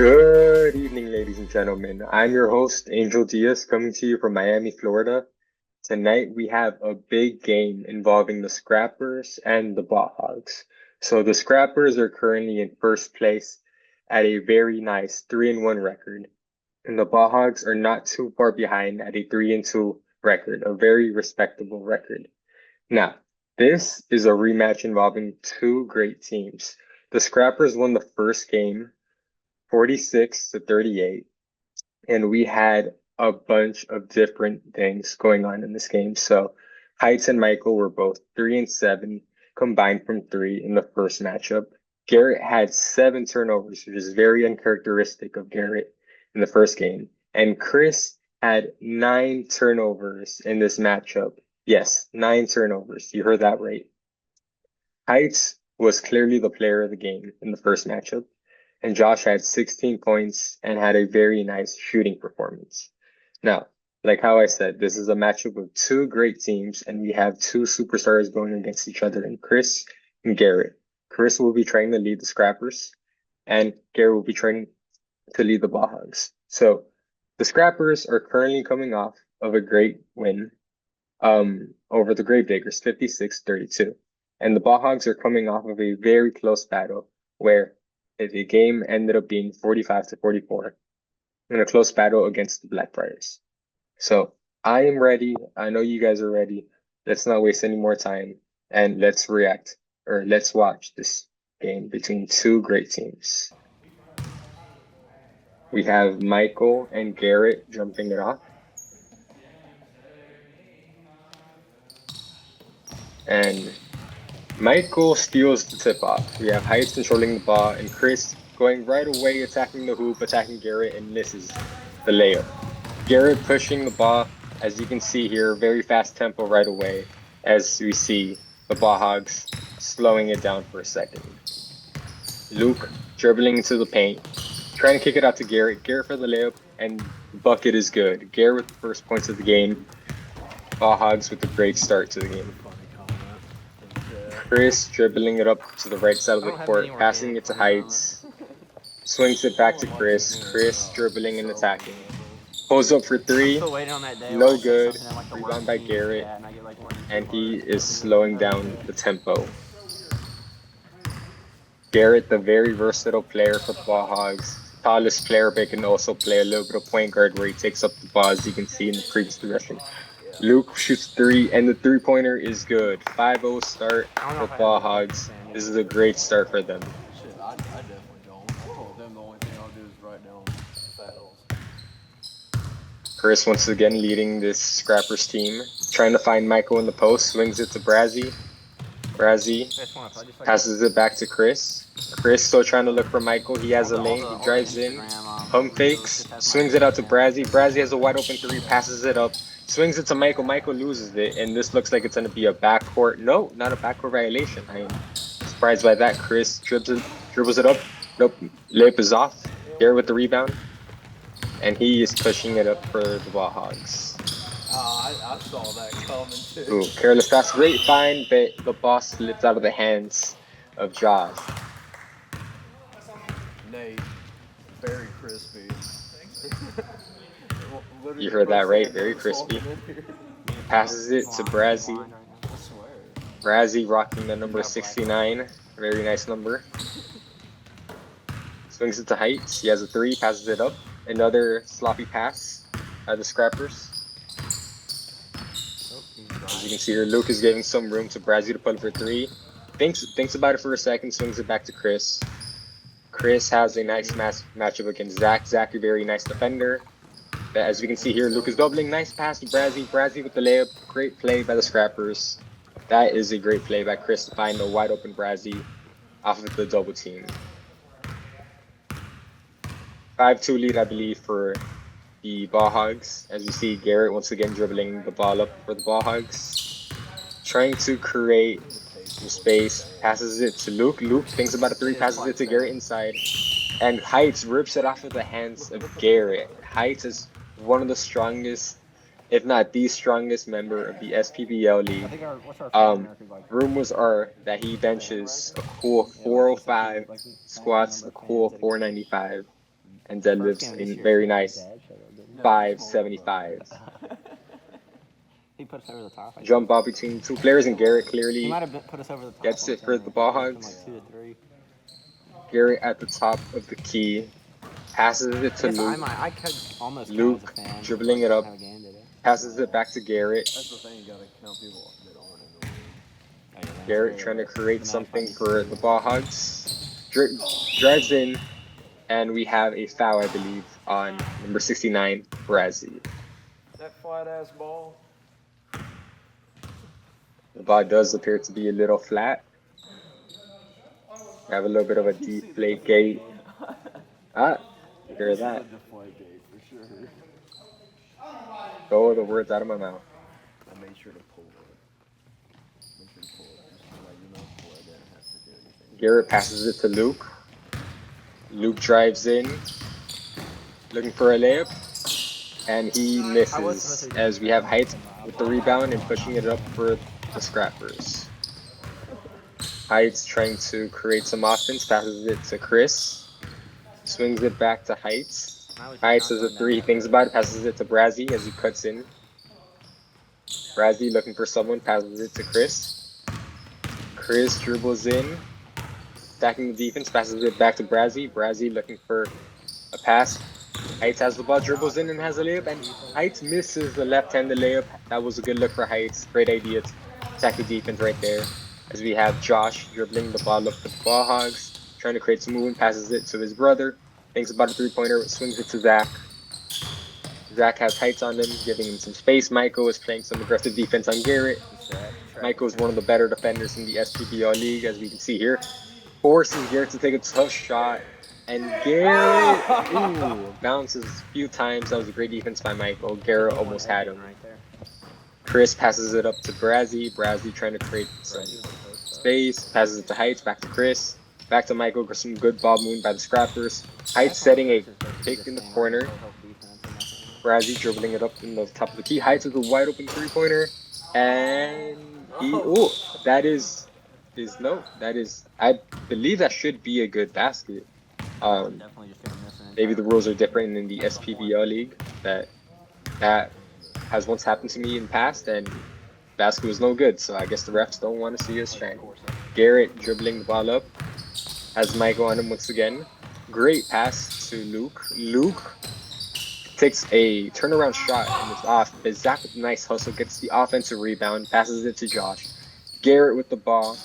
Good evening, ladies and gentlemen. I'm your host, Angel Diaz, coming to you from Miami, Florida. Tonight we have a big game involving the Scrappers and the Hogs. So the Scrappers are currently in first place at a very nice 3-1 record, and the Hogs are not too far behind at a 3-2 record, a very respectable record. Now, this is a rematch involving two great teams. The Scrappers won the first game 46-38, and we had a bunch of different things going on in this game. So Heights and Michael were both 3-7 combined from three in the first matchup. Garrett had 7 turnovers, which is very uncharacteristic of Garrett in the first game. And Chris had 9 turnovers in this matchup. Yes, 9 turnovers. You heard that right. Heights was clearly the player of the game in the first matchup, and Josh had 16 points and had a very nice shooting performance. Now, like how I said, this is a matchup of two great teams, and we have two superstars going against each other in Chris and Garrett. Chris will be trying to lead the Scrappers, and Garrett will be trying to lead the Hogs. So the Scrappers are currently coming off of a great win over the Gravediggers, 56-32. And the Hogs are coming off of a very close battle where the game ended up being 45-44 in a close battle against the Blackfriars. So I am ready. I know you guys are ready. Let's not waste any more time and let's watch this game between two great teams. We have Michael and Garrett jumping it off. And Michael steals the tip off. We have Heights controlling the ball and Chris going right away, attacking the hoop, attacking Garrett, and misses the layup. Garrett pushing the ball, as you can see here, very fast tempo right away, as we see the Hogs slowing it down for a second. Luke dribbling into the paint, trying to kick it out to Garrett. Garrett for the layup, and the bucket is good. Garrett with the first points of the game. Hogs with a great start to the game. Chris dribbling it up to the right side of the court, passing it to Heights. Swings it back to Chris. Chris dribbling and attacking. Pulls up for three. No good. Rebound by Garrett. And he is slowing down the tempo. Garrett, the very versatile player for the Hogs. Tallest player, but can also play a little bit of point guard where he takes up the ball, as you can see in the previous direction. Luke shoots three, and the three-pointer is good. 5-0 start for Hogs. This is a great start for them. Shit, I definitely don't. I told them the only thing I'll do is write down fouls. Chris once again leading this Scrappers team. Trying to find Michael in the post. Swings it to Brazzy. Brazzy passes it back to Chris. Chris still trying to look for Michael. He has a lane. He drives in. Pump fakes. Swings it out to Brazzy. Brazzy has a wide open three. Passes it up. Swings it to Michael. Michael loses it. And this looks like it's going to be a backcourt. No, not a backcourt violation. I am surprised by that. Chris dribbles it up. Nope. Layup is off. Garrett with the rebound. And he is pushing it up for the Hogs. I saw that coming too. Ooh, careless pass. Great find, but the ball slips out of the hands of Josh. Nate, very crispy. You heard that right, very crispy. Passes it to Brazzy. Brazzy rocking the number 69. Very nice number. Swings it to Heights. He has a three, passes it up. Another sloppy pass by the Scrappers. As you can see here, Luke is giving some room to Brazzy to pull for three. Thinks about it for a second, swings it back to Chris. Chris has a nice matchup against Zach. Zach, a very nice defender. But as we can see here, Luke is doubling. Nice pass to Brazzy. Brazzy with the layup. Great play by the Scrappers. That is a great play by Chris to find the wide open Brazzy off of the double team. 5-2 lead, I believe, for the Hogs. As you see, Garrett once again dribbling the ball up for the Hogs. Trying to create some space. Passes it to Luke. Luke thinks about a three. Passes it to Garrett inside. And Heights rips it off of the hands of Garrett. Heights is one of the strongest, if not the strongest member of the SPBL league. Rumors are that he benches a cool 405, squats a cool 495. and First deadlifts game of this in year, very Sweet nice Dad showed up, didn't he? 575s. He put us over the top. I Jump think. ball between two players, and Garrett He clearly might have put us over the top. gets on it for Tinder. the He ball went from Hogs. like 2 to 3. Garrett at the top of the key, passes it to I guess Luke. I could almost count Luke as a fan. dribbling it up, Have a game today. passes it back to Garrett. That's the thing. You gotta count people that aren't in the league. Oh, yeah, Garrett trying to create The something Magpies. for the ball Hogs. Drives in, and we have a foul, I believe, on number 69, Brazzy. That flat ass ball. The ball does appear to be a little flat. We have a little bit of a deflate gate. You hear that? A deflate gate for sure. Go the words out of my mouth. I made sure to pull it. Make sure to pull it. Just to let you know before I didn't have to do anything. Garrett passes it to Luke. Luke drives in, looking for a layup, and he misses as we have Heights with the rebound and pushing it up for the Scrappers. Heights trying to create some offense, passes it to Chris, swings it back to Heights. Heights has a three, he thinks about it, passes it to Brazzy as he cuts in. Brazzy looking for someone, passes it to Chris. Chris dribbles in, stacking the defense, passes it back to Brazzy. Brazzy looking for a pass. Heights has the ball, dribbles in and has a layup, and Heights misses the left-handed layup. That was a good look for Heights. Great idea to attack the defense right there. As we have Josh dribbling the ball up for the ball Hogs, trying to create some movement, passes it to his brother. Thinks about a three-pointer, swings it to Zach. Zach has Heights on him, giving him some space. Michael is playing some aggressive defense on Garrett. Michael is one of the better defenders in the SPBL league, as we can see here. Forces Garrett to take a tough shot. And Garrett bounces a few times. That was a great defense by Michael. Garrett almost had him. Chris passes it up to Brazzy. Brazzy trying to create some space. Passes it to Heights. Back to Chris. Back to Michael. Some good ball movement by the Scrappers. Heights setting a pick in the corner. Brazzy dribbling it up in the top of the key. Heights with a wide open three-pointer. And that is I believe that should be a good basket. Maybe the rules are different in the SPBL league. That has once happened to me in the past, and basket was no good. So I guess the refs don't want to see us trying. Garrett dribbling the ball up, has Michael on him once again. Great pass to Luke. Luke takes a turnaround shot and it's off. But Zach with a nice hustle gets the offensive rebound, passes it to Josh. Garrett with the ball,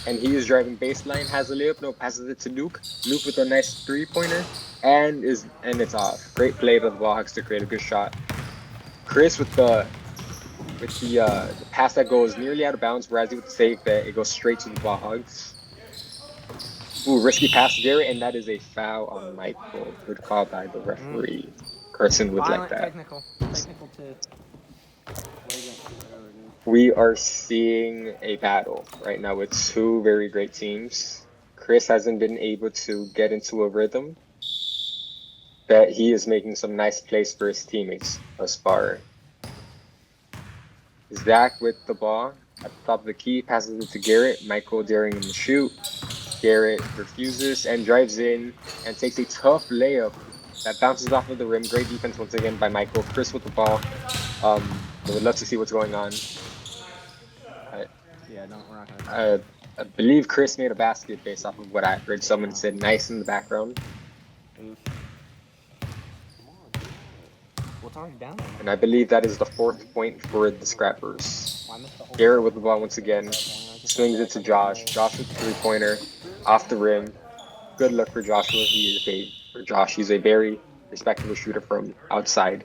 and he is driving baseline, has a layup, passes it to Luke. Luke with a nice three-pointer, and it's off. Great play by the Ball Hawks to create a good shot. Chris with the pass that goes nearly out of bounds. Brazzy with the save that it goes straight to the Ball Hogs. Risky pass to Garrett, and that is a foul on Michael. Good call by the referee. Carson would like that. Technical too. We are seeing a battle right now with two very great teams. Chris hasn't been able to get into a rhythm, but he is making some nice plays for his teammates thus far. Zach with the ball at the top of the key, passes it to Garrett. Michael daring him to shoot. Garrett refuses and drives in and takes a tough layup that bounces off of the rim. Great defense once again by Michael. Chris with the ball. I would love to see what's going on. We're not gonna. I believe Chris made a basket based off of what I heard. Someone said nice in the background. Well, it's already down. And I believe that is the 4th point for the Scrappers. Garrett with the ball once again. Swings it to Josh. Josh with the three-pointer. Off the rim. Good luck for Joshua. He's a very respectable shooter from outside.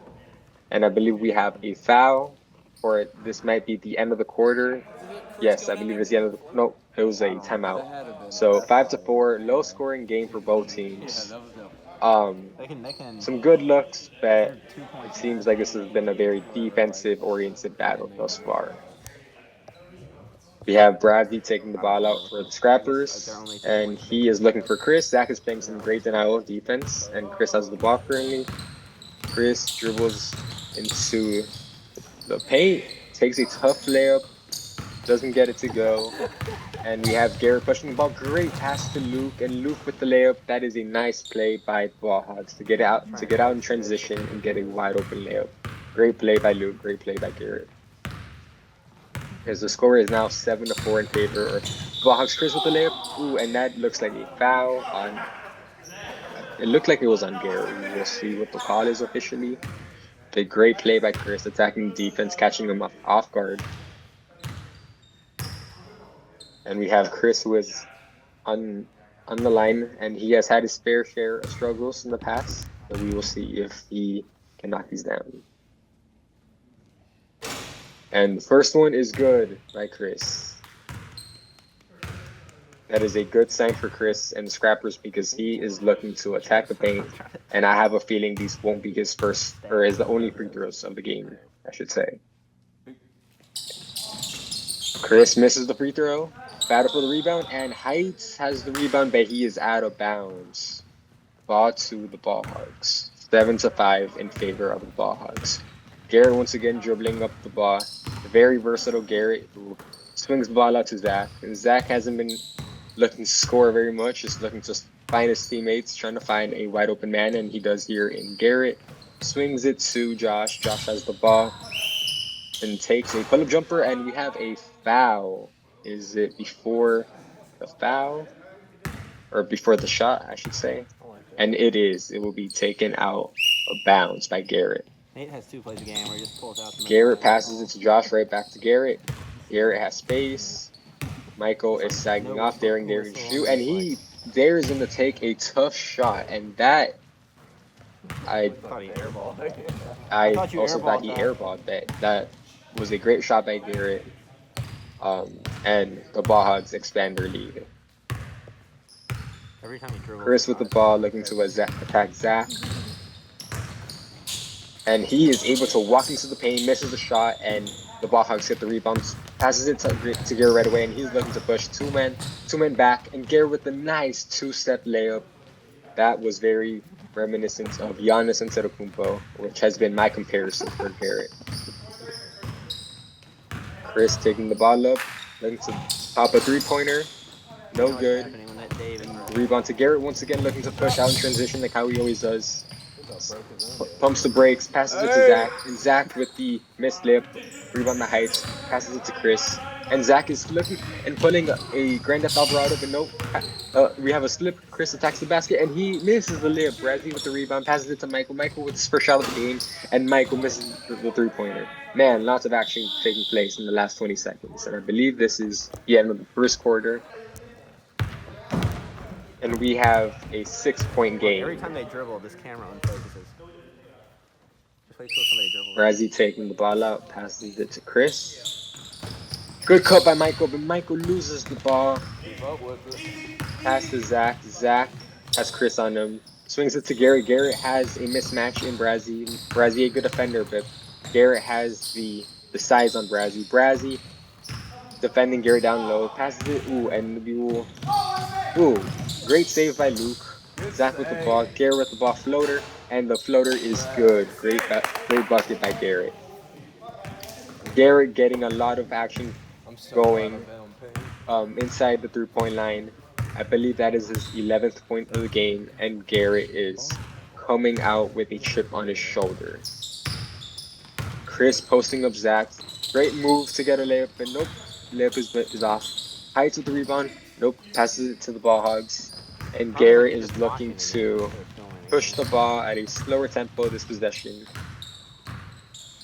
And I believe we have a foul, or this might be the end of the quarter. Yes, I believe it's the end of the... No, it was a timeout. So 5-4, low-scoring game for both teams. Some good looks, but it seems like this has been a very defensive-oriented battle thus far. We have Bradley taking the ball out for the Scrappers, and he is looking for Chris. Zach is playing some great denial of defense, and Chris has the ball currently. Chris dribbles into the paint, takes a tough layup, doesn't get it to go. And we have Garrett pushing the ball. Great pass to Luke, and Luke with the layup. That is a nice play by the Ball Hogs to get out in transition and get a wide open layup. Great play by Luke. Great play by Garrett. As the score is now 7-4 in favor of Ball Hogs. Chris with the layup. Ooh, and that looks like a foul on. It looked like it was on Garrett. We will see what the call is officially. A great play by Chris, attacking defense, catching him off guard. And we have Chris who is on the line, and he has had his fair share of struggles in the past. So we will see if he can knock these down. And the first one is good by Chris. That is a good sign for Chris and the Scrappers because he is looking to attack the paint. And I have a feeling these won't be his first, or is the only free throws of the game, I should say. Chris misses the free throw. Battle for the rebound, and Heights has the rebound, but he is out of bounds. Ball to the Ball Hogs. 7-5 in favor of the Ball Hogs. Garrett once again dribbling up the ball. Very versatile Garrett who swings the ball out to Zach. And Zach hasn't been looking to score very much, just looking to find his teammates, trying to find a wide open man, and he does here in Garrett. Swings it to Josh. Josh has the ball and takes a pull-up jumper, and we have a foul. Is it before the foul? Or before the shot, I should say. And it is. It will be taken out of bounds by Garrett. Nate has 2 plays a game where he just pulls out. Garrett passes it to Josh, right back to Garrett. Garrett has space. Michael is sagging off, daring to shoot, and he dares him to take a tough shot, and that I also thought he airballed that. That was a great shot by Garrett, and the Ball Hogs expand their lead. Every time he dribbles, Chris with the ball, looking to attack Zach. And he is able to walk into the paint, misses the shot, and the Ball Hogs get the rebounds. Passes it to Garrett right away, and he's looking to push two men back. And Garrett with a nice 2-step layup. That was very reminiscent of Giannis Antetokounmpo, which has been my comparison for Garrett. Chris taking the ball up, looking to pop a 3-pointer. No good. And rebound to Garrett once again, looking to push out in transition like how he always does. Pumps the brakes, passes it to Zach, and Zach with the missed layup, rebound the Heights, passes it to Chris, and Zach is looking and pulling a Grand Theft Alvarado, but nope. We have a slip. Chris attacks the basket, and he misses the layup. Bradley with the rebound, passes it to Michael. Michael with his first shot of the game, and Michael misses the 3-pointer. Man, lots of action taking place in the last 20 seconds, and I believe this is the end of the first quarter. And we have a 6-point game. Every time they dribble, this camera unfocuses. Just wait till somebody dribbles. Razzie taking the ball out, passes it to Chris. Good cut by Michael, but Michael loses the ball. Pass to Zach. Zach has Chris on him. Swings it to Garrett. Garrett has a mismatch in Brazzie. Brazzie a good defender, but Garrett has the size on Brazzie. Brazzie defending Garrett down low. Passes it. Ooh, great save by Luke. Zach with the ball. Garrett with the ball floater. And the floater is good. Great bucket by Garrett. Garrett getting a lot of action going inside the 3-point line. I believe that is his 11th point of the game. And Garrett is coming out with a chip on his shoulder. Chris posting up Zach. Great move to get a layup. And nope, layup is off. Heights with the rebound. Nope, passes it to the Ball Hogs. And Garrett is looking to push the ball at a slower tempo this possession.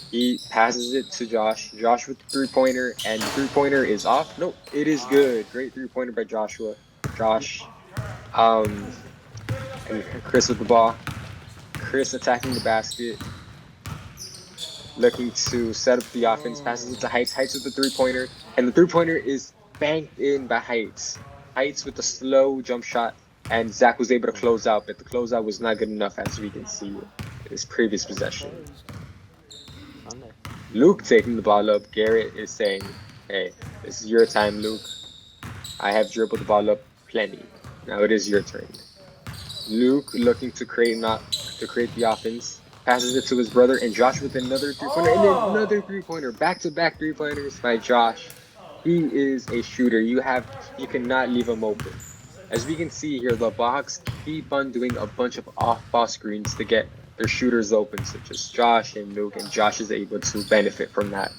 He passes it to Josh. Josh with the 3-pointer, and the 3-pointer is off. Nope, it is good. Great 3-pointer by Joshua. Josh. And Chris with the ball. Chris attacking the basket. Looking to set up the offense. Passes it to Heights. Heights with the 3-pointer. And the 3-pointer is banked in by Heights. Heights with a slow jump shot, and Zach was able to close out, but the closeout was not good enough, as we can see in his previous possession. Luke taking the ball up. Garrett is saying, hey, this is your time, Luke. I have dribbled the ball up plenty. Now it is your turn. Luke looking to create the offense. Passes it to his brother, and Josh with another 3-pointer, and another 3-pointer. Back-to-back 3-pointers by Josh. He is a shooter. You cannot leave him open. As we can see here, the Hawks keep on doing a bunch of off-ball screens to get their shooters open, such as Josh and Luke, and Josh is able to benefit from that.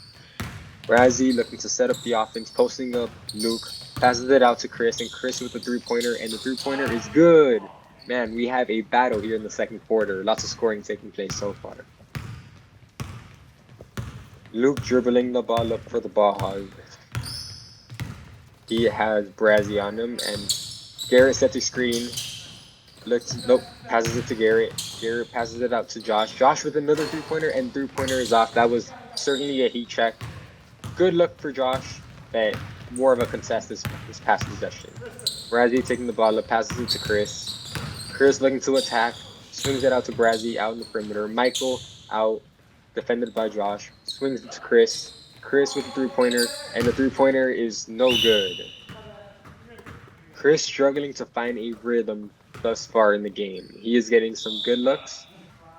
Razzie looking to set up the offense, posting up Luke, passes it out to Chris, and Chris with the three-pointer, and the three-pointer is good. Man, we have a battle here in the second quarter. Lots of scoring taking place so far. Luke dribbling the ball up for the ball hog. He has Brazzy on him, and Garrett set the screen. Nope, passes it to Garrett. Garrett passes it out to Josh. Josh with another three-pointer, and three-pointer is off. That was certainly a heat check. Good luck for Josh, but more of a contest this past possession. Brazzy taking the ball up, passes it to Chris. Chris looking to attack, swings it out to Brazzy out in the perimeter. Michael out, defended by Josh. Swings it to Chris. Chris with the three-pointer, and the three-pointer is no good. Chris struggling to find a rhythm thus far in the game. He is getting some good looks,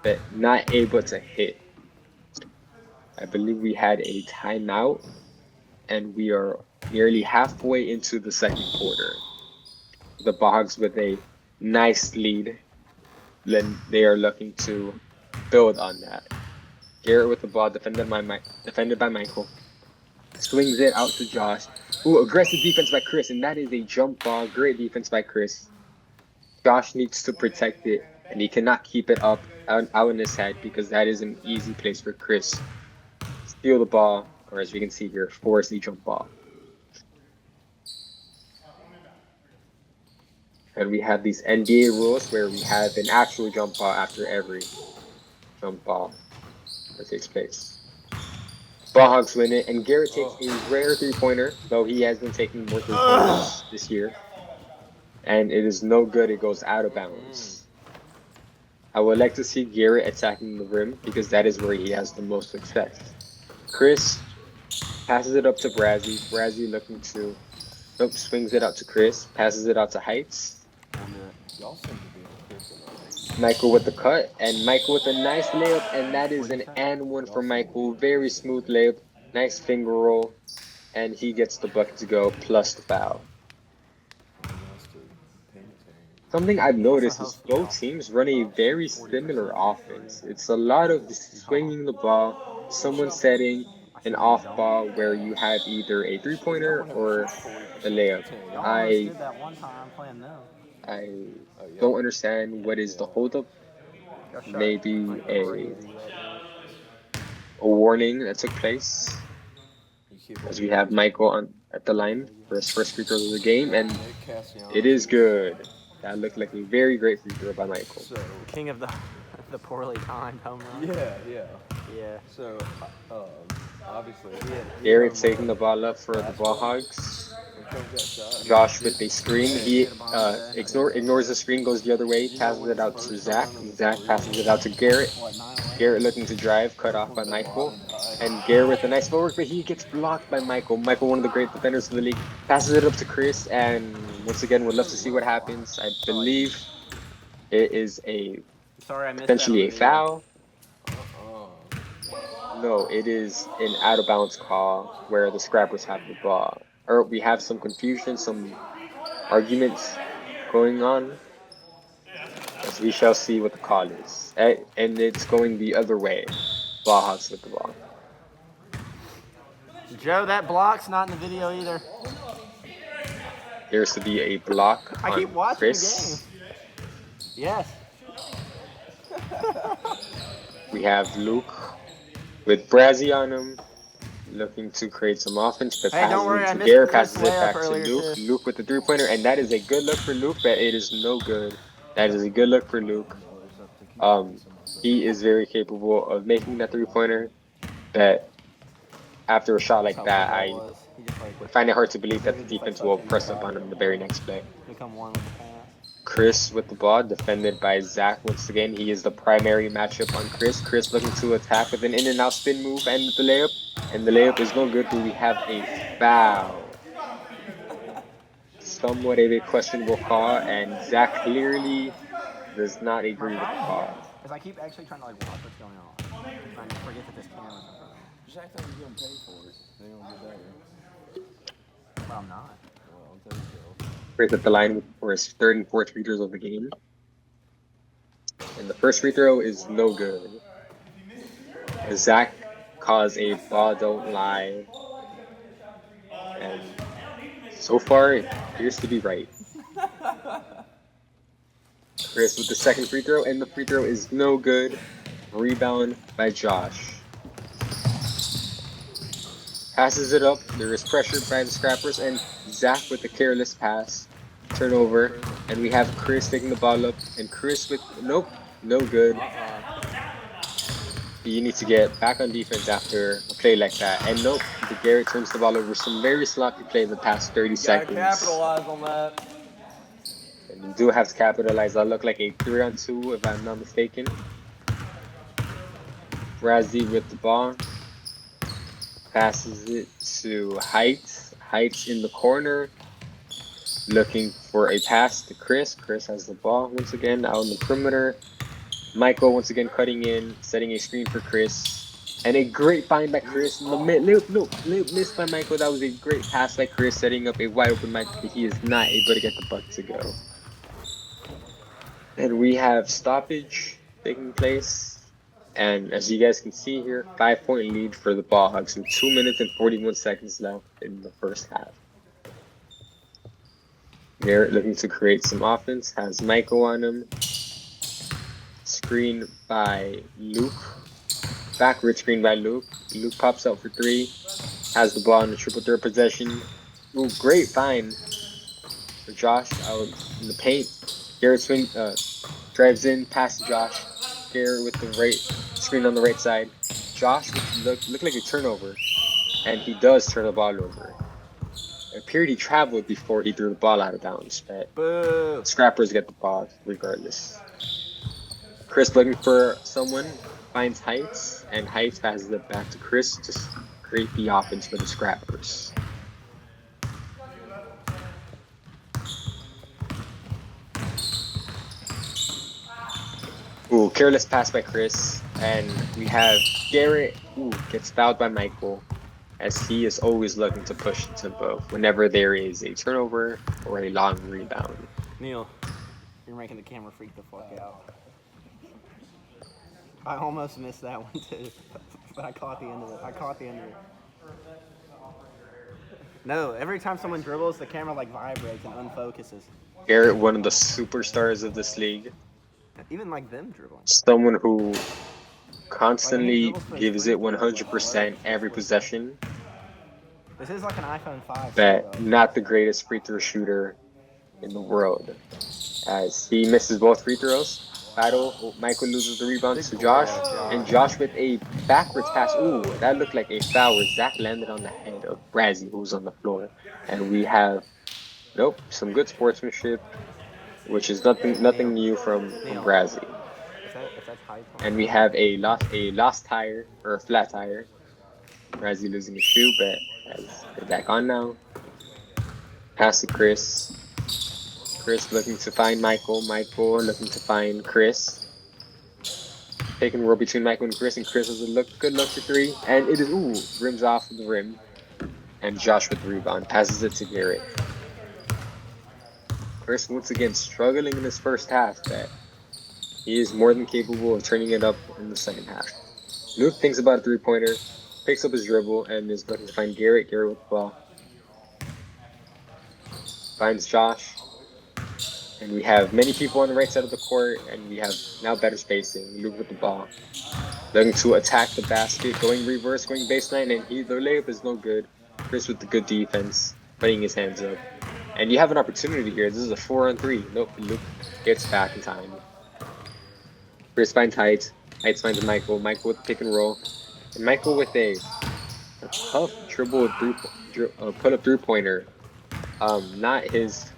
but not able to hit. I believe we had a timeout, and we are nearly halfway into the second quarter. The Bogs with a nice lead. Then they are looking to build on that. Garrett with the ball, defended by Michael. Swings it out to Josh. Ooh, aggressive defense by Chris, and that is a jump ball. Great defense by Chris. Josh needs to protect it, and he cannot keep it up out in his head because that is an easy place for Chris. Steal the ball, or as we can see here, force the jump ball. And we have these NBA rules where we have an actual jump ball after every jump ball that takes place. Ball Hogs win it, and Garrett takes a rare three-pointer, though he has been taking more three-pointers this year. And it is no good, it goes out of bounds. I would like to see Garrett attacking the rim because that is where he has the most success. Chris passes it up to Brazzy. Brazzy looking to, nope, swings it out to Chris, passes it out to Heights. Y'all seem to be Michael with the cut, and Michael with a nice layup, and that is an and one for Michael. Very smooth layup, nice finger roll, and he gets the bucket to go, plus the foul. Something I've noticed is both teams run a very similar offense. It's a lot of swinging the ball, someone setting an off ball where you have either a three-pointer or a layup. I don't understand what is the holdup. Maybe a warning that took place, as we have Michael at the line for his first free throw of the game, and it is good. That looked like a very great free throw by Michael. So, king of the poorly timed home run. Yeah. So, obviously, Garrett taking the ball up for the Ball Hogs. Josh with a screen. He ignores the screen, goes the other way, passes it out to Zach. Zach passes it out to Garrett. Garrett looking to drive, cut off by Michael. And Garrett with a nice footwork, but he gets blocked by Michael. Michael, one of the great defenders of the league, passes it up to Chris. And once again, we'd love to see what happens. I believe it is potentially a foul. No, it is an out of bounds call where the Scrappers have the ball. Or we have some confusion, some arguments going on. As we shall see what the call is. And it's going the other way. Ball Hogs with the ball. Joe, that block's not in the video either. There's to be a block on I keep watching Chris. the game. Yes. We have Luke with Brazzy on him, looking to create some offense, but Don't worry, I passes it to missed Garrett, Chris' passes it back layup to earlier, Luke. too. Luke with the three-pointer, and that is a good look for Luke, but it is no good. That is a good look for Luke. He is very capable of making that three-pointer, but after a shot like that, I find it hard to believe that the defense will press up on him the very next play. Become one with the pass. Chris with the ball, defended by Zach once again. He is the primary matchup on Chris. Chris looking to attack with an in and out spin move and the layup. And the layup is no good, but we have a foul. Somewhat of a questionable call, and Zach clearly does not agree with the call. Because I keep actually trying to watch what's going on. I forget that this camera's in front of me. just act like you're getting paid for it. They don't get better. Well, I'm not. Well, I'm telling you. Chris at the line for his third and fourth free throws of the game. And the first free throw is no good. As Zach caused a ball don't lie. And so far, it appears to be right. Chris with the second free throw, and the free throw is no good. Rebound by Josh. Passes it up. There is pressure by the Scrappers, and Zach with the careless pass. Turnover. And we have Chris taking the ball up, and Chris with nope, no good. You need to get back on defense after a play like that. And nope, the Garrett turns the ball over. Some very sloppy play in the past 30 seconds. Capitalize on that. And you do have to capitalize. That looked like a 3-on-2, if I'm not mistaken. Razzie with the ball. Passes it to Heights. Heights in the corner. Looking for a pass to Chris. Chris has the ball once again out on the perimeter. Michael once again cutting in, setting a screen for Chris. And a great find by Chris in the mid. Little miss by Michael. That was a great pass by Chris, setting up a wide open Michael, but he is not able to get the bucket to go. And we have stoppage taking place. And as you guys can see here, 5-point lead for the Ball Hogs with 2 minutes and 41 seconds left in the first half. Garrett looking to create some offense, has Michael on him. Screen by Luke. Backward screen by Luke. Luke pops out for three. Has the ball in the triple third possession. Ooh, great find for Josh out in the paint. Garrett drives in, pass to Josh. Garrett with the right screen on the right side. Josh looked like a turnover, and he does turn the ball over. It appeared he traveled before he threw the ball out of bounds, but Scrappers get the ball regardless. Chris looking for someone, finds Heights, and Heights passes it back to Chris to create the offense for the Scrappers. Ooh, careless pass by Chris, and we have Garrett, gets fouled by Michael, as he is always looking to push the tempo whenever there is a turnover or a long rebound. Neil, you're making the camera freak the fuck out. I almost missed that one too, but I caught the end of it. No, every time someone dribbles, the camera like vibrates and unfocuses. Garrett, one of the superstars of this league. Even like them dribbling. Someone who constantly gives it 100% every possession. This is like an iPhone 5. But not the greatest free throw shooter in the world. As he misses both free throws. Michael loses the rebound to Josh. And Josh with a backwards pass. Ooh, that looked like a foul where Zach landed on the head of Razzie, who was on the floor. And we have, some good sportsmanship, which is nothing new from Razzie. And we have a lost tire, or a flat tire. Razzie losing his shoe, but they're back on now. Pass to Chris. Chris looking to find Michael. Michael looking to find Chris. Pick and roll between Michael and Chris has a good look for three. And it is, rims off the rim. And Josh with the rebound. Passes it to Garrett. Chris once again struggling in his first half, but he is more than capable of turning it up in the second half. Luke thinks about a three-pointer, picks up his dribble, and is looking to find Garrett. Garrett with the ball. Finds Josh. And we have many people on the right side of the court, and we have now better spacing. Luke with the ball. Looking to attack the basket, going reverse, going baseline, and the layup is no good. Chris with the good defense, putting his hands up. And you have an opportunity here. This is a 4-on-3. Nope, Luke gets back in time. Chris finds Heights. Heights finds Michael. Michael with the pick and roll. And Michael with a tough put-up three-pointer. Not his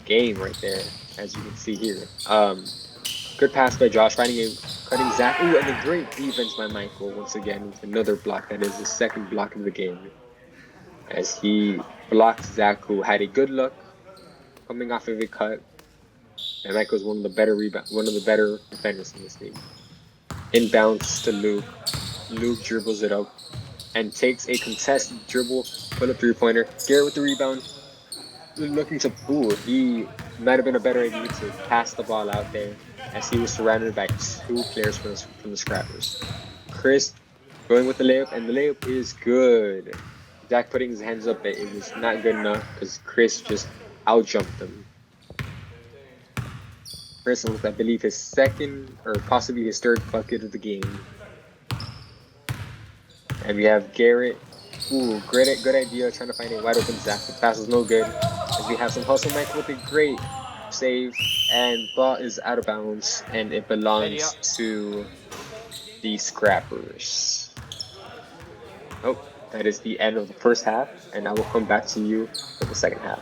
game right there, as you can see here. Good pass by Josh, cutting Zach. Ooh, and a great defense by Michael once again with another block. That is the second block of the game, as he blocked Zach, who had a good look coming off of a cut. And Michael's one of the better defenders in this league. Inbounds to Luke. Luke dribbles it up. and takes a contested dribble, pull up three-pointer. Garrett with the rebound, looking to pull. He might have been a better idea to pass the ball out there as he was surrounded by two players from the Scrappers. Chris going with the layup, and the layup is good. Zach putting his hands up, but it was not good enough because Chris just outjumped him. Chris with, I believe, his second or possibly his third bucket of the game. And we have Garrett. Ooh, good idea trying to find a wide open Zach. The pass is no good. As we have some hustle, Mike with a great save, and ball is out of bounds, and it belongs to the Scrappers. Oh, that is the end of the first half, and I will come back to you for the second half.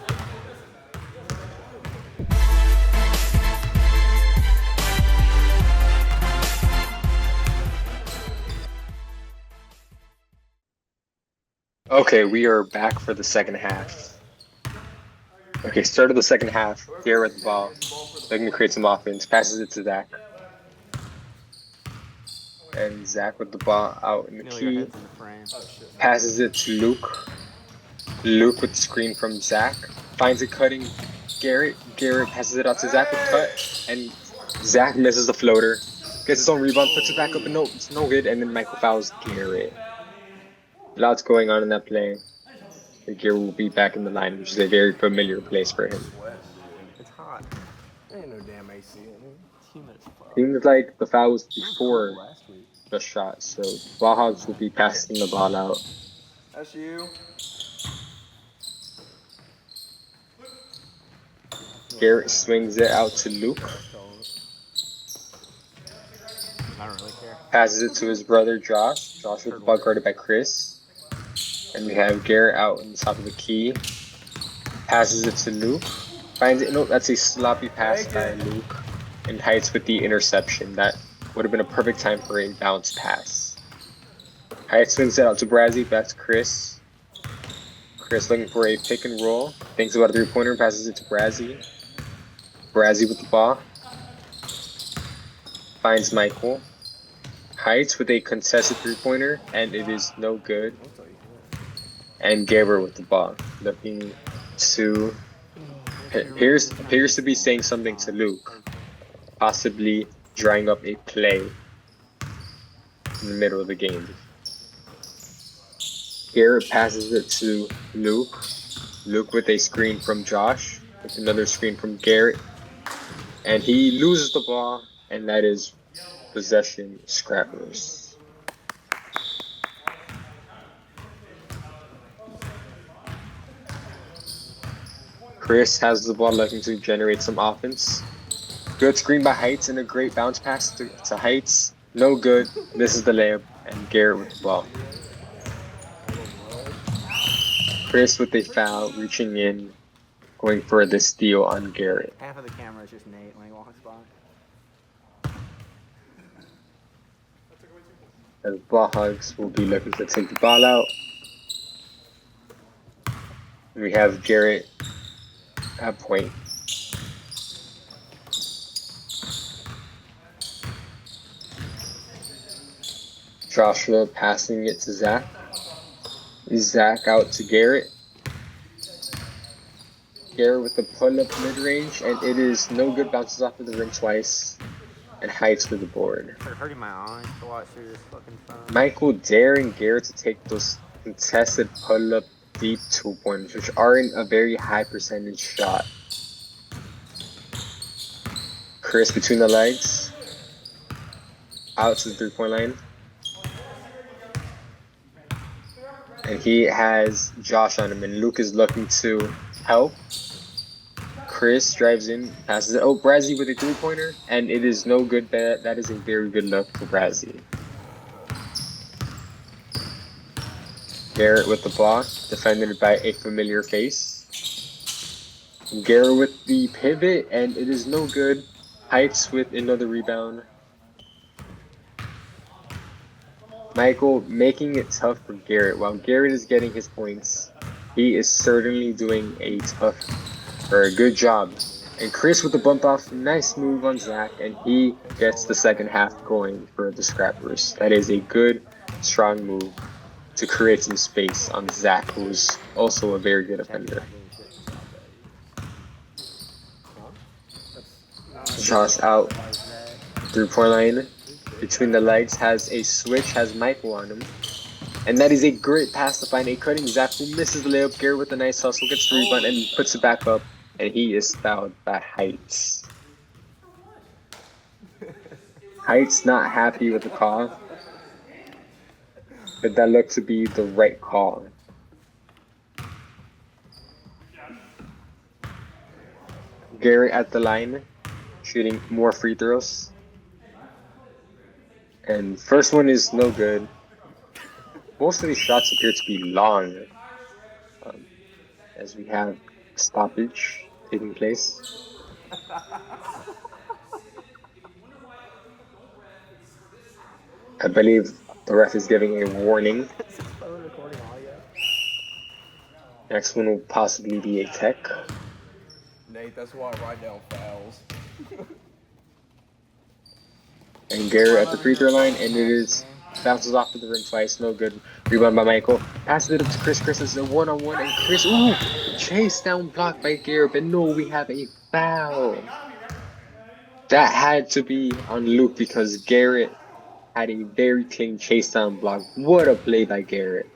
Okay, we are back for the second half. Okay, start of the second half. Garrett with the ball, looking to create some offense. Passes it to Zach. And Zach with the ball out in the key. Passes it to Luke. Luke with the screen from Zach. Finds it cutting Garrett. Garrett passes it out to Zach with cut. And Zach misses the floater. Gets his own rebound, puts it back up, and no, it's no good. And then Michael fouls Garrett. Lots going on in that play. And Garrett will be back in the line, which is a very familiar place for him. It's hot. There ain't no damn AC in it. It's humid as fuck. Seems like the foul was before the shot, so Hogz will be passing the ball out. That's you. Garrett swings it out to Luke. I don't really care. Passes it to his brother Josh. Josh with the ball guarded by Chris. And we have Garrett out on the top of the key. Passes it to Luke. Finds it. No, that's a sloppy pass by Luke. And Heights with the interception. That would have been a perfect time for a bounce pass. Heights swings it out to Brazzy. Back to Chris. Chris looking for a pick and roll. Thinks about a three-pointer. Passes it to Brazzy. Brazzy with the ball. Finds Michael. Heights with a contested three-pointer, and it is no good. And Gabriel with the ball, looking to appears to be saying something to Luke, possibly drawing up a play in the middle of the game. Garrett passes it to Luke. Luke with a screen from Josh, with another screen from Garrett, and he loses the ball, and that is possession Scrappers. Chris has the ball, looking to generate some offense. Good screen by Heights and a great bounce pass to Heights. No good. This is the layup, and Garrett with the ball. Chris with a foul, reaching in, going for the steal on Garrett. Half of the camera is just Nate when he walks by. As Hogz will be looking to take the ball out. We have Garrett at point. Joshua passing it to Zach. Zach out to Garrett. Garrett with the pull-up mid-range, and it is no good. Bounces off of the rim twice. And Heights with the board. It's hurting my eyes to watch through this fucking phone. Michael daring Garrett to take those contested pull-up deep 2-pointers, which aren't a very high percentage shot. Chris between the legs. Out to the 3-point line. And he has Josh on him, and Luke is looking to help. Chris drives in, passes it. Oh, Brazzy with a 3-pointer, and it is no good. That is a very good look for Brazzy. Garrett with the block, defended by a familiar face. Garrett with the pivot, and it is no good. Heights with another rebound. Michael making it tough for Garrett. While Garrett is getting his points, he is certainly doing a good job. And Chris with the bump off, nice move on Zach, and he gets the second half going for the Scrappers. That is a good, strong move. to create some space on Zach, who's also a very good Teddy's defender. not doing shit to stop that. Huh? That's Josh out, by Zach. 3-point line. Between the legs, has a switch, has Michael on him. And that is a great pass to find a cutting Zach, who misses the layup. Garrett with a nice hustle, gets the rebound, and puts it back up. And he is fouled by Heights. Heights not happy with the call, but that looked to be the right call. Garrett at the line, shooting more free throws. And first one is no good. Most of these shots appear to be long, as we have stoppage taking place. I believe the ref is giving a warning. Is this phone recording audio? Next one will possibly be a tech. Nate, that's why I write down fouls. And Garrett at the free throw line, and it is bounces off to the rim twice, no good. Rebound by Michael. Passes it up to Chris. Chris is a one-on-one, and Chris, chase down blocked by Garrett, but no, we have a foul. That had to be on Luke because Garrett had a very clean chase down block. What a play by Garrett.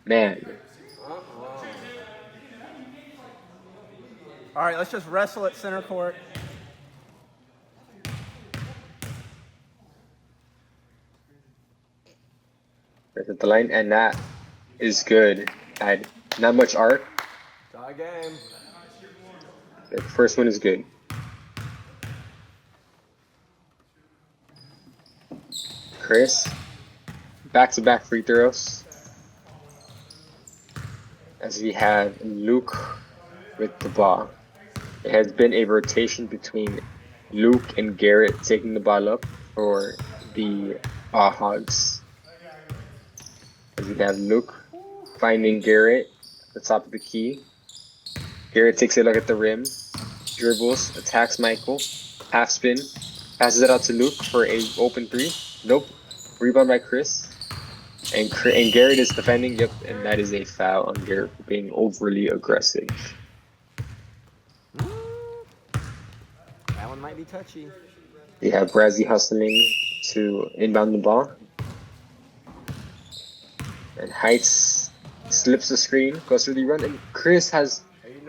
Man. All right, let's just wrestle at center court. At the line, and that is good. Had not much arc. Tie game. The first one is good. Chris, back-to-back free throws. As we have Luke with the ball. It has been a rotation between Luke and Garrett taking the ball up for the Hogz. As we have Luke finding Garrett at the top of the key. Garrett takes a look at the rim, dribbles, attacks Michael, half spin, passes it out to Luke for a open three. Nope. Rebound by Chris. And Garrett is defending, yep, and that is a foul on Garrett for being overly aggressive. That one might be touchy. We have Brazzy hustling to inbound the ball. And Heights slips the screen, goes through the run, and Chris has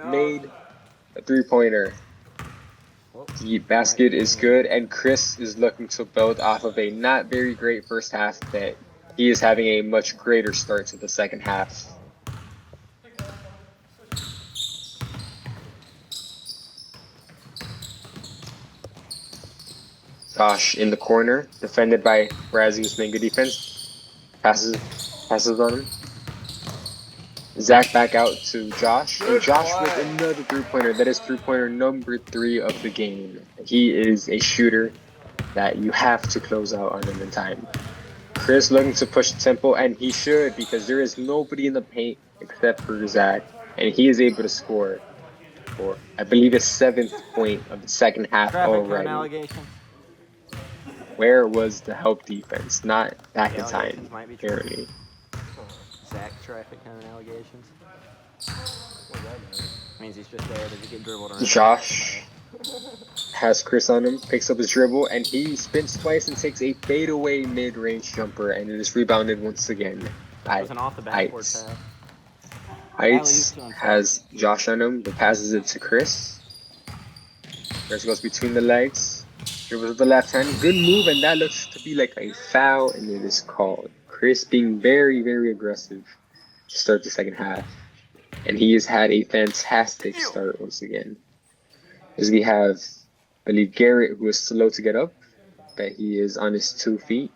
made a three-pointer. The basket is good, and Chris is looking to build off of a not very great first half, that he is having a much greater start to the second half. Josh in the corner, defended by Brazzy, who's playing good defense. Passes on him. Zach back out to Josh, and Josh with another three-pointer. That is three-pointer number 3 of the game. He is a shooter that you have to close out on him in time. Chris looking to push the tempo, and he should, because there is nobody in the paint except for Zach, and he is able to score for, I believe, his 7th point of the second half already. Where was the help defense? Not back in time, apparently. Zach traffic kind of allegations. What that means he's just there to get dribbled around. Josh has Chris on him, picks up his dribble, and he spins twice and takes a fadeaway mid-range jumper, and it is rebounded once again by Heights. Heights has Josh on him, but passes it to Chris. Chris goes between the legs, dribbles with the left hand, good move, and that looks to be like a foul, and it is called. Chris being very, very aggressive to start the second half. And he has had a fantastic start once again. As we have, I believe, Garrett, who is slow to get up, but he is on his 2 feet.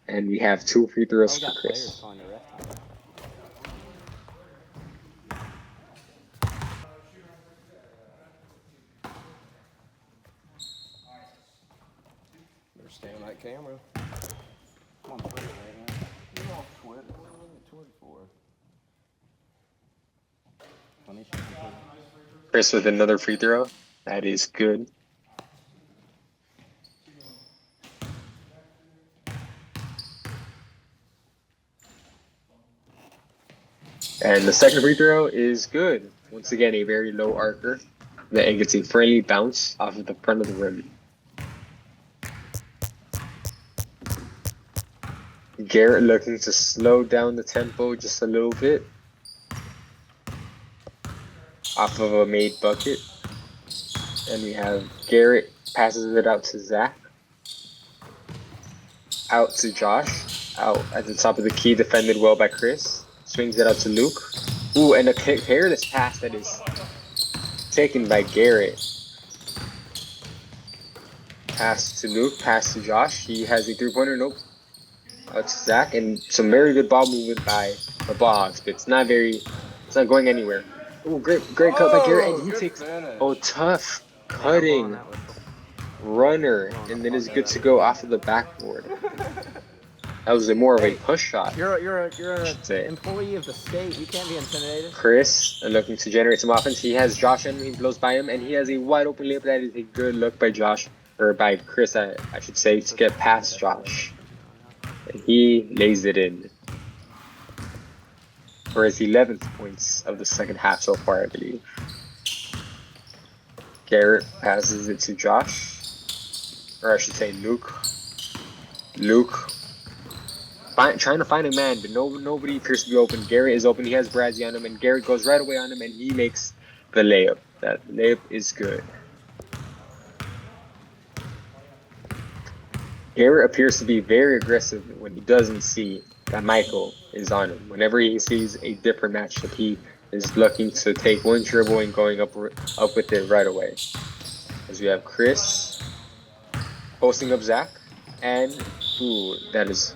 And we have 2 free throws for Chris. Better stay on that camera. I'm on Twitter right now. You're off Twitter. What are you on Twitter for? Chris with another free throw. That is good. And the second free throw is good. Once again, a very low arcer. That gets a friendly bounce off of the front of the rim. Garrett looking to slow down the tempo just a little bit. Off of a made bucket. And we have Garrett passes it out to Zach. Out to Josh. Out at the top of the key, defended well by Chris. Swings it out to Luke. Ooh, and a careless pass that is taken by Garrett. Pass to Luke, pass to Josh. He has a three-pointer, nope. Out to Zach, and some very good ball movement by the Hogz, but it's not going anywhere. Ooh, great cut by Garrett, and he takes tough cutting runner, and then is good to go off of the backboard. That was more of a push shot. You're an employee of the state. You can't be intimidated. Chris looking to generate some offense. He has Josh and he blows by him, and he has a wide open layup. That is a good look by Josh, or by Chris, I should say, to get past Josh. And he lays it in for his 11th points of the second half so far, I believe. Garrett passes it to Josh, or I should say Luke. Trying to find a man, but nobody appears to be open. Garrett is open. He has Brazzy on him, and Garrett goes right away on him, and he makes the layup. That layup is good. Garrett appears to be very aggressive when he doesn't see that Michael is on him. Whenever he sees a different matchup, he is looking to take one dribble and going up with it right away. As we have Chris posting up Zach, and ooh, that is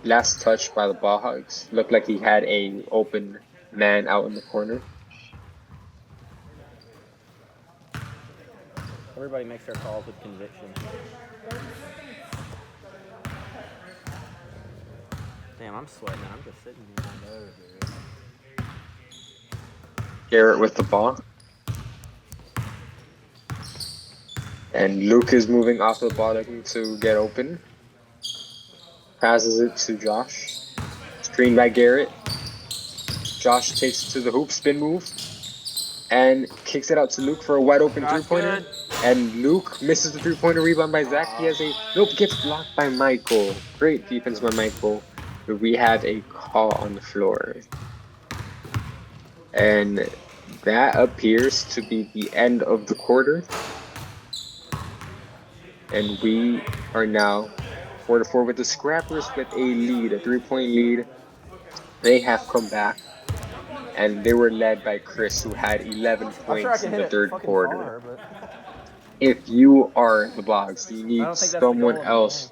last touch by the ball Hogz. Looked like he had a open man out in the corner. Everybody makes their calls with conviction. Damn, I'm sweating. I'm just sitting here. Garrett with the ball. And Luke is moving off the ball looking to get open. Passes it to Josh. Screen by Garrett. Josh takes it to the hoop, spin move. And kicks it out to Luke for a wide open three-pointer. And Luke misses the three-pointer, rebound by Zach. He has gets blocked by Michael. Great defense by Michael. But we have a call on the floor. And that appears to be the end of the quarter. And we are now 4-4 with the Scrappers with a lead, a 3-point lead. They have come back, and they were led by Chris, who had 11 points in the third quarter. If you are the Hogz, you need someone else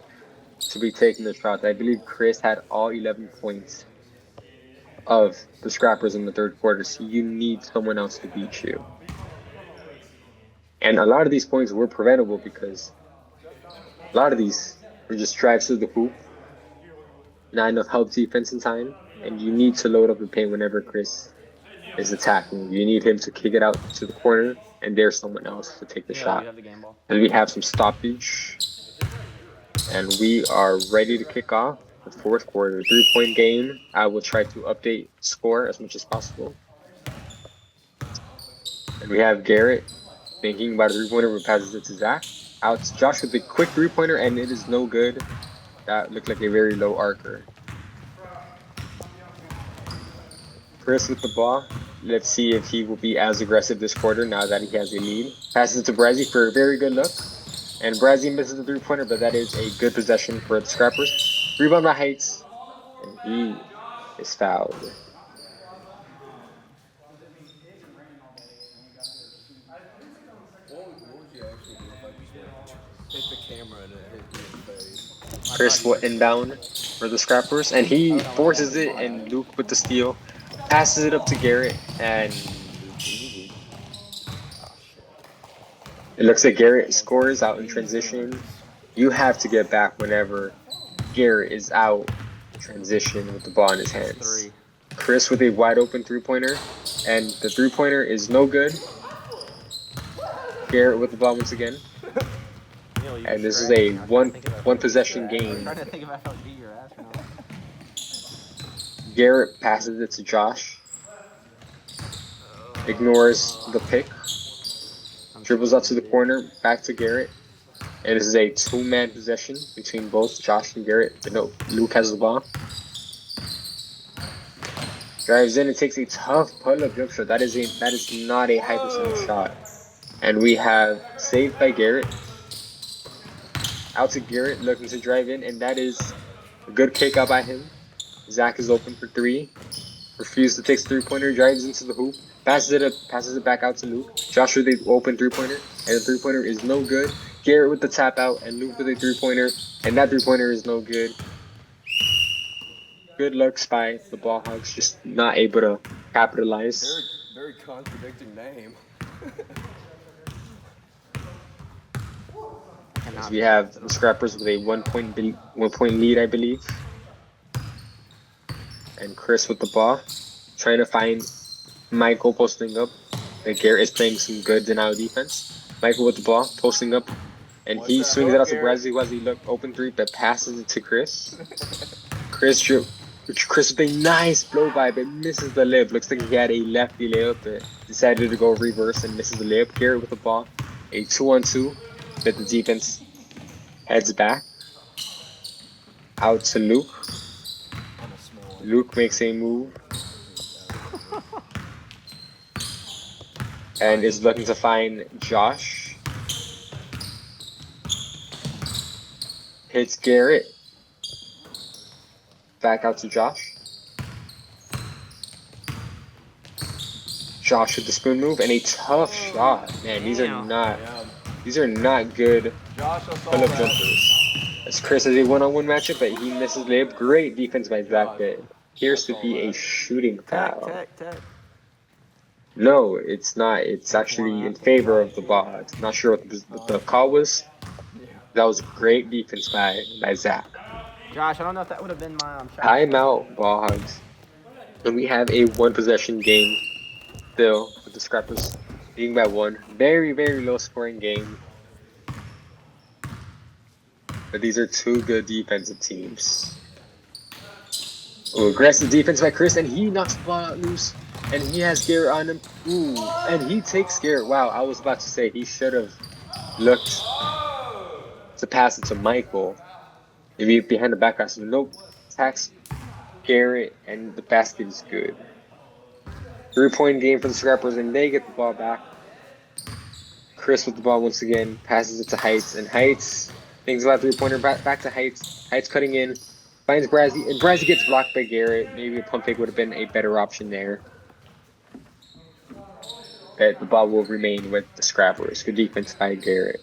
to be taking the shots. I believe Chris had all 11 points of the Scrappers in the third quarter, so you need someone else to beat you. And a lot of these points were preventable because a lot of these were just drives to the hoop, not enough help defense in time, and you need to load up the paint whenever Chris is attacking. You need him to kick it out to the corner, and there's someone else to take the shot. And we have some stoppage, and we are ready to kick off the fourth quarter. 3-point game. I will try to update score as much as possible. And we have Garrett thinking about a three-pointer, but passes it to Zach. Out to Josh with a quick three-pointer, and it is no good. That looked like a very low arcer. Chris with the ball. Let's see if he will be as aggressive this quarter now that he has a lead. Passes it to Brazzy for a very good look. And Brazzy misses the three-pointer, but that is a good possession for the Scrappers. Rebound by Heights. And he is fouled. Chris will inbound for the Scrappers, and he forces it, and Luke with the steal. Passes it up to Garrett, and it looks like Garrett scores out in transition. You have to get back whenever Garrett is out in transition with the ball in his hands. Chris with a wide open three-pointer, and the three-pointer is no good. Garrett with the ball once again. And this is a one possession game. Garrett passes it to Josh. ignores the pick, dribbles out to the corner, back to Garrett. And this is a two-man possession between both Josh and Garrett, but no, Luke has the ball. Drives in and takes a tough pull-up jump shot. That is not a high percentage shot. And we have saved by Garrett. Out to Garrett, looking to drive in, and that is a good kick out by him. Zach is open for three. Refuses to take the three-pointer, drives into the hoop, passes it back out to Luke. Josh with the open three-pointer, and the three-pointer is no good. Garrett with the tap out, and Luke with a three-pointer, and that three-pointer is no good. Good looks by the ball Hogz, just not able to capitalize. Very, very contradicting name. As we have the Scrappers with a 1 point lead, I believe. And Chris with the ball, trying to find Michael posting up. And Garrett is playing some good denial defense. Michael with the ball, posting up, and he swings it out to Brazzy. Wesley look open three, but passes it to Chris. Chris with a nice blow by, but misses the layup. Looks like he had a lefty layup, but decided to go reverse and misses the layup. Garrett with the ball, a 2-on-2, but the defense heads back. Out to Luke. Luke makes a move. And is looking to find Josh. Hits Garrett. Back out to Josh. Josh with the spoon move and a tough shot. Man, these are not good pull-up jumpers. As Chris has a one-on-one matchup, but he misses layup. Great defense by Zach, but appears to be a shooting foul. No, it's not. It's actually in favor of the ball. I'm not sure what the call was. That was great defense by Zach. Josh, I don't know if that would have been my shot. Timeout, ball Hogz. And we have a one-possession game still with the Scrappers leading by one. Very, very low-scoring game. But these are two good defensive teams. Ooh, aggressive defense by Chris, and he knocks the ball out loose. And he has Garrett on him. Ooh, and he takes Garrett. Wow, I was about to say he should have looked to pass it to Michael. Maybe behind the back pass. Nope. Attacks Garrett, and the basket is good. 3-point game for the Scrappers, and they get the ball back. Chris with the ball once again, passes it to Heights, and Heights thinks about 3-pointer, back to Heights. Heights cutting in, finds Brazzy, and Brazzy gets blocked by Garrett. Maybe a pump fake would have been a better option there. But the ball will remain with the Scrappers. Good defense by Garrett.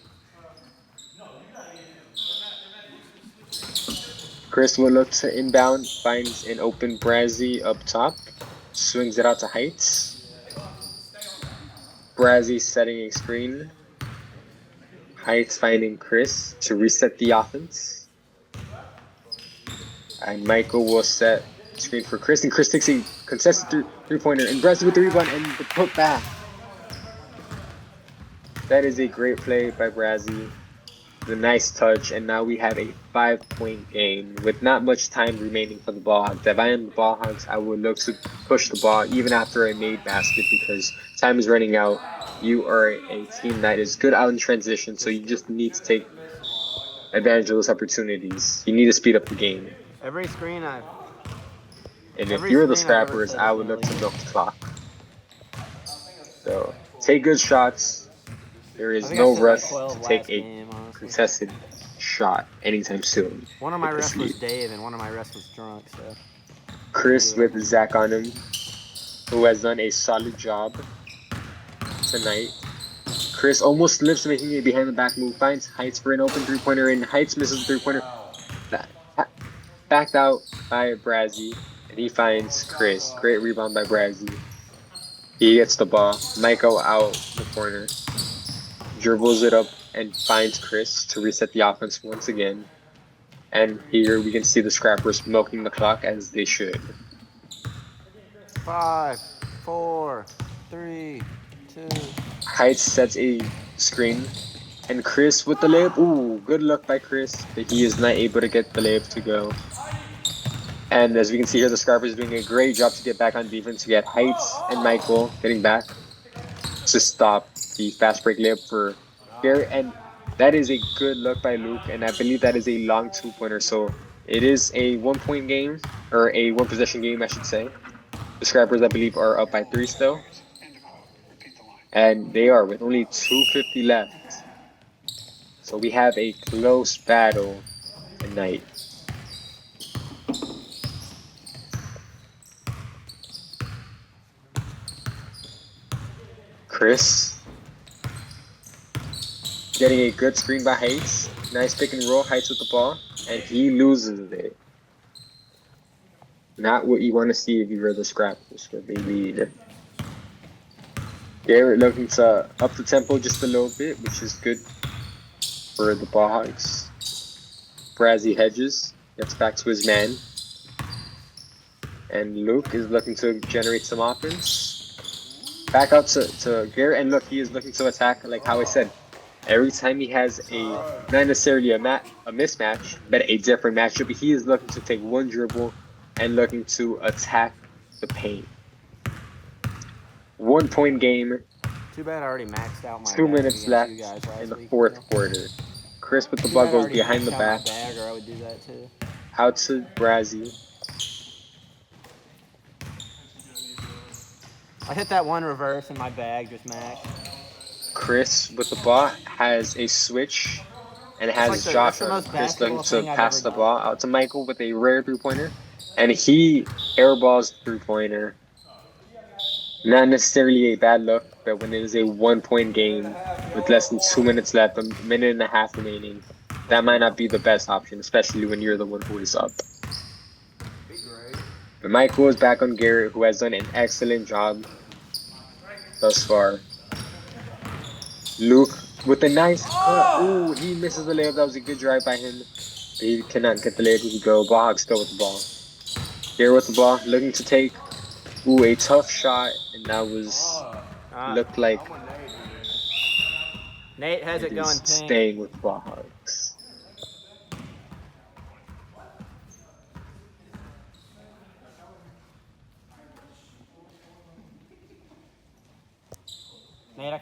Chris will look to inbound, finds an open Brazzy up top, swings it out to Heights. Brazzy setting a screen. Heights finding Chris to reset the offense. And Michael will set screen for Chris, and Chris takes a contested three-pointer, and Brazzy with the rebound and the put back. That is a great play by Brazzy. The nice touch, and now we have a 5-point game with not much time remaining for the ball Hogz. If I am the ball Hogz, I would look to push the ball even after a made basket because time is running out. You are a team that is good out in transition, so you just need to take advantage of those opportunities. You need to speed up the game. Every screen And if you're the Scrappers, I would look to milk the clock. So take good shots. There is no rush to take a contested shot anytime soon. One of my refs was Dave, and one of my refs was drunk. So Chris with Zach on him, who has done a solid job tonight. Chris almost slips, making a behind the back move. Finds Heights for an open three-pointer, and Heights misses the three-pointer. Backed out by Brazzy, and he finds Chris. Great rebound by Brazzy. He gets the ball. Michael out the corner. Dribbles it up and finds Chris to reset the offense once again. And here we can see the Scrappers milking the clock as they should. 5, 4, 3, 2. Heights sets a screen. And Chris with the layup. Ooh, good luck by Chris, but he is not able to get the layup to go. And as we can see here, the Scrappers doing a great job to get back on defense. We got Heights and Michael getting back. to stop the fast break layup for Garrett. And that is a good look by Luke. And I believe that is a long 2-pointer. So it is a 1-point game, or a 1-possession game, I should say. The Scrappers, I believe, are up by 3 still. And they are with only 2:50 left. So we have a close battle tonight. Chris getting a good screen by Heights. Nice pick and roll. Heights with the ball. And he loses it. Not what you want to see if you were the Scrappers, but they lead. Garrett looking to up the tempo just a little bit, which is good for the Hogz. Brazzy hedges. Gets back to his man. And Luke is looking to generate some offense. Back out to Garrett. And look, he is looking to attack, like how I said. Every time he has not necessarily a mismatch, but a different matchup, he is looking to take one dribble and looking to attack the paint. 1-point game. Too bad I already maxed out my 2 minutes left in the fourth quarter. Chris with the ball goes behind the back. Or I would do that too. Out to Brazzy. I hit that one reverse in my bag, just max. Chris with the ball has a switch and has Josh on. Chris looking to pass the ball out to Michael with a rare 3-pointer. And he airballs the 3-pointer. Not necessarily a bad look, but when it is a 1-point game with less than 2 minutes left, a minute and a half remaining, that might not be the best option, especially when you're the one who is up. But Michael is back on Garrett, who has done an excellent job thus far. Luke with a nice cut. Ooh, he misses the layup. That was a good drive by him. But he cannot get the layup. He go. Hogz still with the ball. Garrett with the ball, looking to take. Ooh, a tough shot, and that was looked like Nate has it going pink. Staying with Hogz. Nate,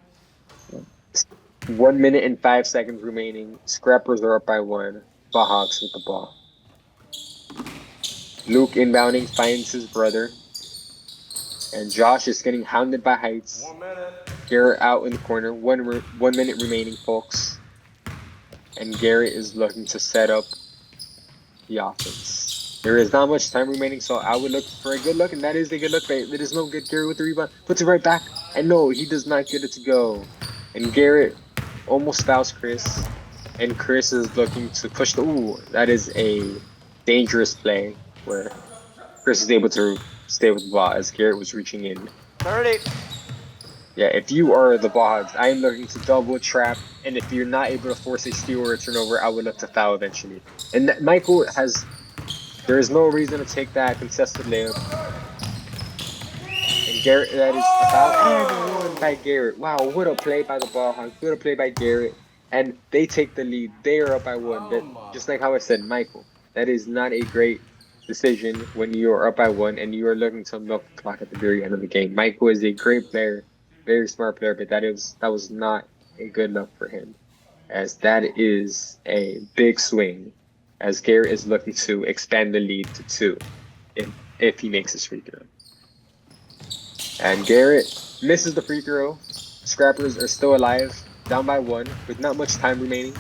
1 minute and 5 seconds remaining. Scrappers are up by 1. Hogz with the ball. Luke inbounding, finds his brother. And Josh is getting hounded by Heights. Garrett out in the corner. 1 minute remaining, folks. And Garrett is looking to set up the offense. There is not much time remaining, so I would look for a good look, and that is a good look. But it is no good. Garrett with the rebound. Puts it right back. And no, he does not get it to go. And Garrett almost fouls Chris. And Chris is looking to push the... Ooh, that is a dangerous play where Chris is able to stay with the ball as Garrett was reaching in. 30. Yeah, if you are the Hogz, I am looking to double trap, and if you're not able to force a steal or a turnover, I would look to foul eventually. And Michael has... There is no reason to take that contested layup. And Garrett, that is a foul and one by Garrett. Wow, what a play by the Hogz. What a play by Garrett. And they take the lead. They are up by 1. But just like how I said, Michael, that is not a great decision when you are up by 1 and you are looking to milk the clock at the very end of the game. Michael is a great player, very smart player, but that was not a good look for him, as that is a big swing, as Garrett is looking to expand the lead to 2 if he makes his free throw. And Garrett misses the free throw. Scrappers are still alive, down by 1 with not much time remaining,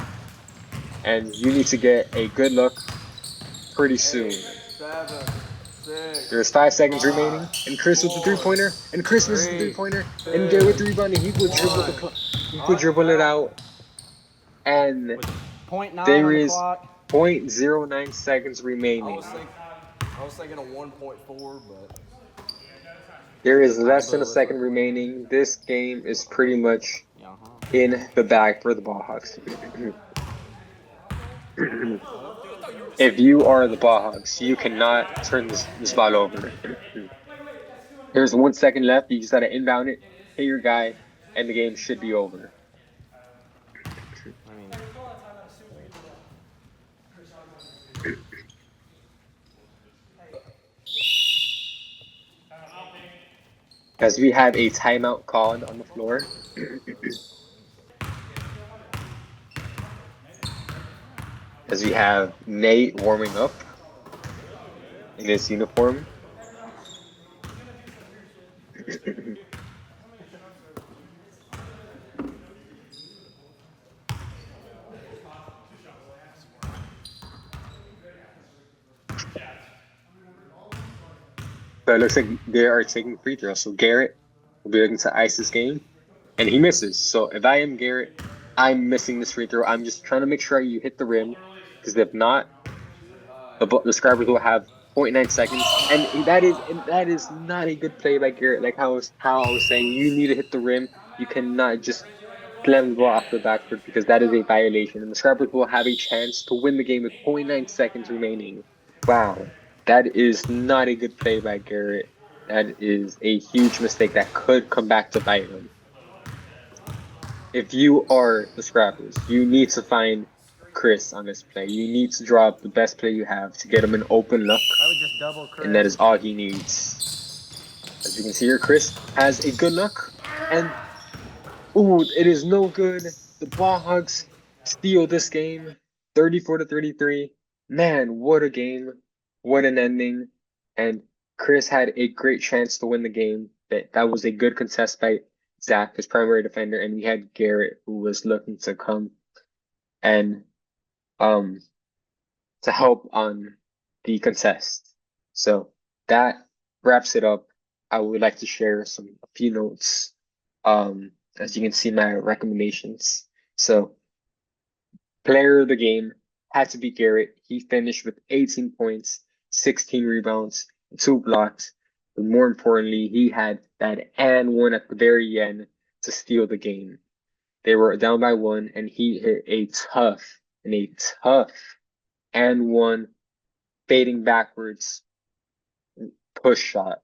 and you need to get a good look pretty soon. 7, 6, There's 5 seconds remaining, and Chris with the 3-pointer, and Chris misses the 3-pointer, and Garrett with the rebound, and he would dribble the clock. He could dribble it out, and there is 0.09 seconds remaining. I was thinking a 1.4, but There is less than a second remaining. This game is pretty much in the bag for the Hogz. If you are the Hogz, you cannot turn this ball over. There's 1 second left. You just gotta inbound it, hit your guy, and the game should be over. as we have a timeout called on the floor. As we have Nate warming up in his uniform. So it looks like they are taking free throws. So Garrett will be looking to ice this game, and he misses. So if I am Garrett, I'm missing this free throw. I'm just trying to make sure you hit the rim, because if not, the Scribers will have 0.9 seconds, and that is not a good play by Garrett. Like how I was saying, you need to hit the rim. You cannot just slam the ball off the backboard, because that is a violation, and the Scribers will have a chance to win the game with 0.9 seconds remaining. Wow, that is not a good play by Garrett. That is a huge mistake that could come back to bite him. If you are the Scrappers, you need to find Chris on this play. You need to draw up the best play you have to get him an open look, I would just double and that Chris. is all he needs. As you can see here, Chris has a good look, and ooh, it is no good. The Ball Hogs steal this game, 34-33. Man, what a game. What an ending. And Chris had a great chance to win the game. That was a good contest by Zach, his primary defender, and we had Garrett, who was looking to come and um to help on the contest. So that wraps it up. I would like to share a few notes. As you can see, my recommendations. So, player of the game had to be Garrett. He finished with 18 points, 16 rebounds, 2 blocks. But more importantly, he had that and one at the very end to steal the game. They were down by one, and he hit a tough and one fading backwards push shot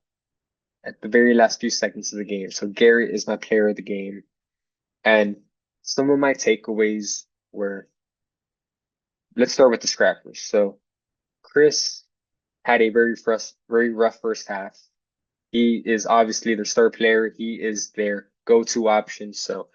at the very last few seconds of the game. So Garrett is my player of the game. And some of my takeaways were, let's start with the scrappers. So Chris had a very rough first half. He is obviously their star player. He is their go-to option. So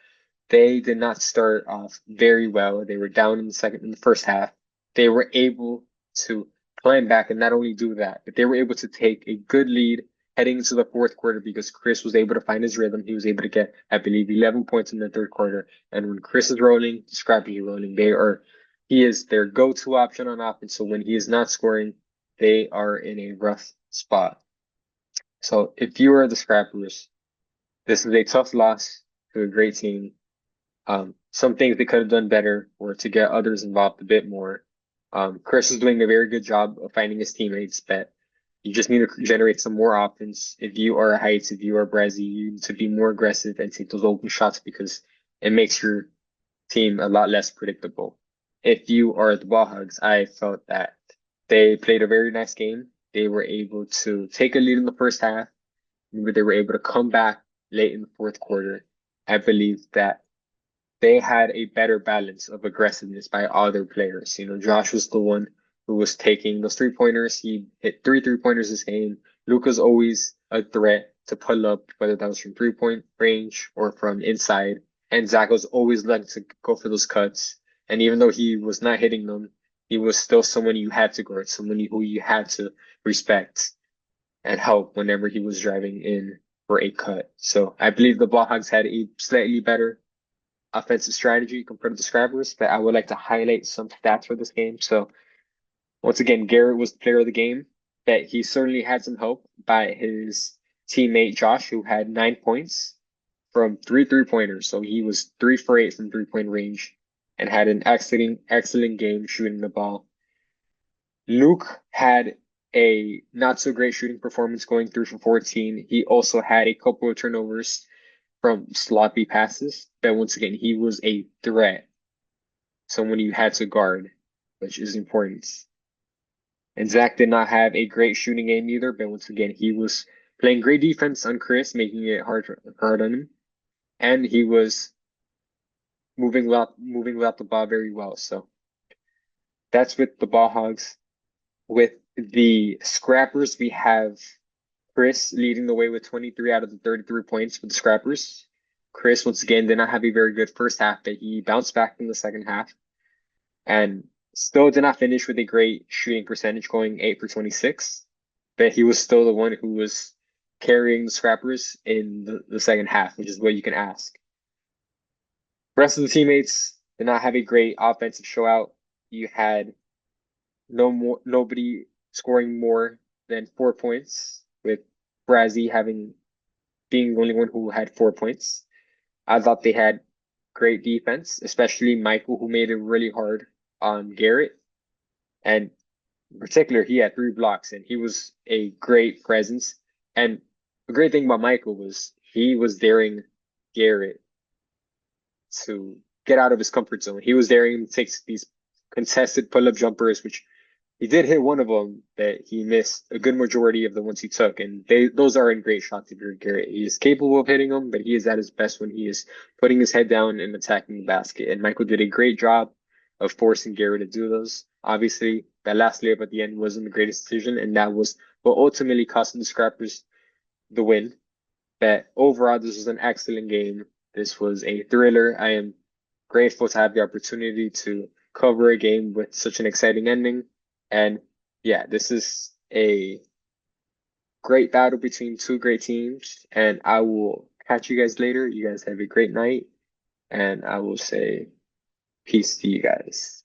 they did not start off very well. They were down in the first half. They were able to climb back and not only do that, but they were able to take a good lead heading into the fourth quarter, because Chris was able to find his rhythm. He was able to get, I believe, 11 points in the third quarter. And when Chris is rolling, Scrappy is rolling. He is their go-to option on offense. So when he is not scoring, they are in a rough spot. So if you are the Scrappers, this is a tough loss to a great team. Some things they could have done better were to get others involved a bit more. Chris is doing a very good job of finding his teammates, but you just need to generate some more offense. If you are Heights, if you are Brazzy, you need to be more aggressive and take those open shots, because it makes your team a lot less predictable. If you are the Ball Hogs, I felt that they played a very nice game. They were able to take a lead in the first half, but they were able to come back late in the fourth quarter. I believe that they had a better balance of aggressiveness by all their players. You know, Josh was the one who was taking those 3-pointers. He hit 3 3-pointers this game. Luka's always a threat to pull up, whether that was from 3-point range or from inside. And Zach was always looking to go for those cuts. And even though he was not hitting them, he was still someone you had to guard, someone who you had to respect and help whenever he was driving in for a cut. So I believe the Ball Hogs had a slightly better offensive strategy compared to the Scrappers, but I would like to highlight some stats for this game. So once again, Garrett was the player of the game, but he certainly had some help by his teammate Josh, who had 9 points from 3 3-pointers. So he was 3 for 8 from 3-point range and had an excellent game shooting the ball. Luke had a not so great shooting performance, going 3 for 14. He also had a couple of turnovers from sloppy passes, but once again, he was a threat, someone you had to guard, which is important. And Zach did not have a great shooting game either, but once again, he was playing great defense on Chris, making it hard on him, and he was moving without the ball very well. So that's with the Ball Hogs. With the Scrappers, we have Chris leading the way with 23 out of the 33 points for the Scrappers. Chris, once again, did not have a very good first half, but he bounced back in the second half and still did not finish with a great shooting percentage, going 8 for 26. But he was still the one who was carrying the Scrappers in the second half, which is what you can ask. The rest of the teammates did not have a great offensive show out. You had nobody scoring more than 4 points, with Brazzy being the only one who had 4 points. I thought they had great defense, especially Michael, who made it really hard on Garrett. And in particular, he had 3 blocks and he was a great presence. And the great thing about Michael was he was daring Garrett to get out of his comfort zone. He was daring him to take these contested pull-up jumpers, which he did hit one of them that he missed a good majority of the ones he took, and those aren't great shots if you're Garrett. He is capable of hitting them, but he is at his best when he is putting his head down and attacking the basket. And Michael did a great job of forcing Garrett to do those. Obviously, that last layup at the end wasn't the greatest decision, and that was what ultimately cost the Scrappers the win. But overall, this was an excellent game. This was a thriller. I am grateful to have the opportunity to cover a game with such an exciting ending. And yeah, this is a great battle between two great teams. And I will catch you guys later. You guys have a great night. And I will say peace to you guys.